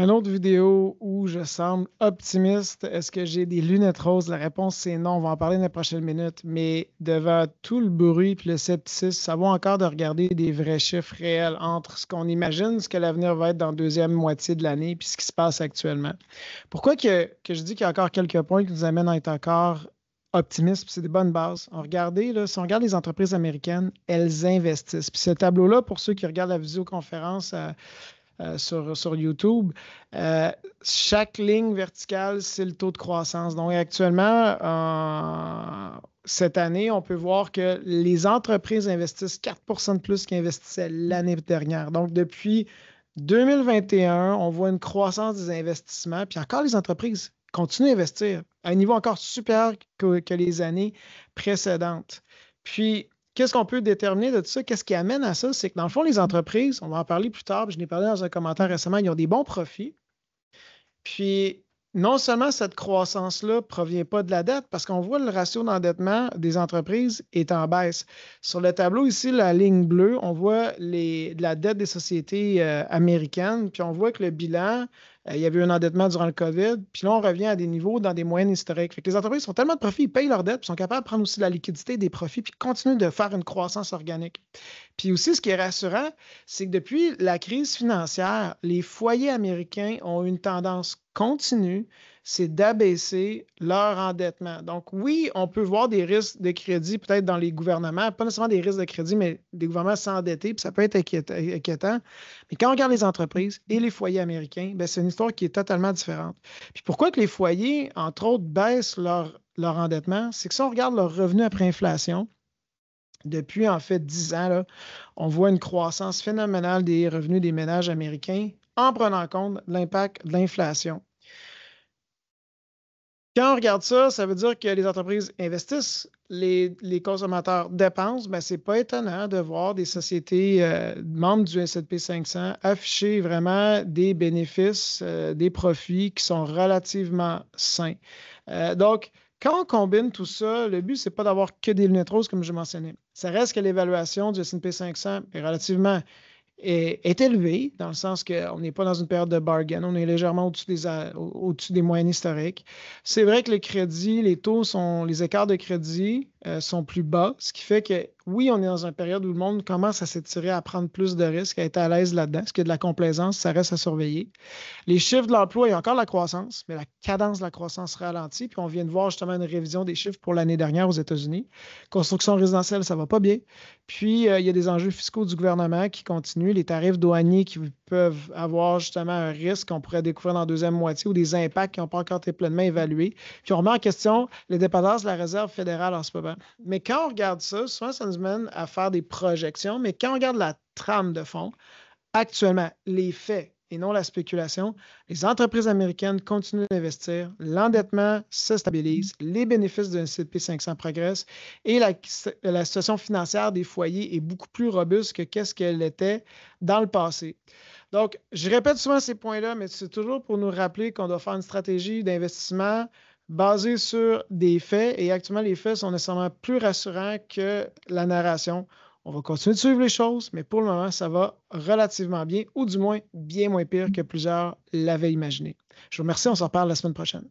une autre vidéo où je semble optimiste. Est-ce que j'ai des lunettes roses? La réponse, c'est non. On va en parler dans les prochaines minutes. Mais devant tout le bruit et le scepticisme, ça vaut encore de regarder des vrais chiffres réels entre ce qu'on imagine, ce que l'avenir va être dans la deuxième moitié de l'année puis ce qui se passe actuellement. Pourquoi que je dis qu'il y a encore quelques points qui nous amènent à être encore optimistes, puis c'est des bonnes bases. Si on regarde les entreprises américaines, elles investissent. Puis ce tableau-là, pour ceux qui regardent la visioconférence sur YouTube. Euh, Chaque ligne verticale, c'est le taux de croissance. Donc, actuellement, cette année, on peut voir que les entreprises investissent 4 de plus qu'investissaient l'année dernière. Donc, depuis 2021, on voit une croissance des investissements. Puis encore, les entreprises continuent d'investir à un niveau encore supérieur que les années précédentes. Puis, qu'est-ce qu'on peut déterminer de tout ça? Qu'est-ce qui amène à ça? C'est que dans le fond, les entreprises, on va en parler plus tard, puis je n'ai parlé dans un commentaire récemment, ils ont des bons profits. Puis, non seulement cette croissance-là ne provient pas de la dette, parce qu'on voit le ratio d'endettement des entreprises est en baisse. Sur le tableau ici, la ligne bleue, on voit la dette des sociétés américaines, puis on voit que le bilan, il y avait eu un endettement durant le COVID, puis là, on revient à des niveaux dans des moyennes historiques. Fait que les entreprises sont tellement de profits, ils payent leurs dettes, puis sont capables de prendre aussi la liquidité des profits, puis continuent de faire une croissance organique. Puis aussi, ce qui est rassurant, c'est que depuis la crise financière, les foyers américains ont une tendance continue, c'est d'abaisser leur endettement. Donc oui, on peut voir des risques de crédit peut-être dans les gouvernements, pas nécessairement des risques de crédit, mais des gouvernements s'endetter, puis ça peut être inquiétant. Mais quand on regarde les entreprises et les foyers américains, ben, c'est une histoire qui est totalement différente. Puis pourquoi que les foyers, entre autres, baissent leur endettement? C'est que si on regarde leur revenu après inflation, depuis en fait 10 ans, là, on voit une croissance phénoménale des revenus des ménages américains en prenant compte l'impact de l'inflation. Quand on regarde ça, ça veut dire que les entreprises investissent, les consommateurs dépensent. Ben, ce n'est pas étonnant de voir des sociétés membres du S&P 500 afficher vraiment des bénéfices, des profits qui sont relativement sains. Donc, quand on combine tout ça, le but, ce n'est pas d'avoir que des lunettes roses, comme je mentionnais. Ça reste que l'évaluation du S&P 500 est relativement est élevé, dans le sens qu'on n'est pas dans une période de bargain, on est légèrement au-dessus des moyennes historiques. C'est vrai que le crédit, les écarts de crédit sont plus bas, ce qui fait que oui, on est dans une période où le monde commence à s'étirer, à prendre plus de risques, à être à l'aise là-dedans, ce qui est de la complaisance, ça reste à surveiller. Les chiffres de l'emploi, il y a encore de la croissance, mais la cadence de la croissance ralentit. Puis on vient de voir justement une révision des chiffres pour l'année dernière aux États-Unis. Construction résidentielle, ça ne va pas bien. Puis il y a des enjeux fiscaux du gouvernement qui continuent, les tarifs douaniers qui peuvent avoir justement un risque qu'on pourrait découvrir dans la deuxième moitié ou des impacts qui n'ont pas encore été pleinement évalués. Puis on remet en question les dépendances de la Réserve fédérale en ce moment. Mais quand on regarde ça, souvent ça nous mène à faire des projections, mais quand on regarde la trame de fond, actuellement, les faits et non la spéculation, les entreprises américaines continuent d'investir, l'endettement se stabilise, les bénéfices d'un S&P 500 progressent et la situation financière des foyers est beaucoup plus robuste que qu'est-ce qu'elle était dans le passé. Donc, je répète souvent ces points-là, mais c'est toujours pour nous rappeler qu'on doit faire une stratégie d'investissement basée sur des faits et actuellement, les faits sont nécessairement plus rassurants que la narration. On va continuer de suivre les choses, mais pour le moment, ça va relativement bien, ou du moins bien moins pire que plusieurs l'avaient imaginé. Je vous remercie, on se reparle la semaine prochaine.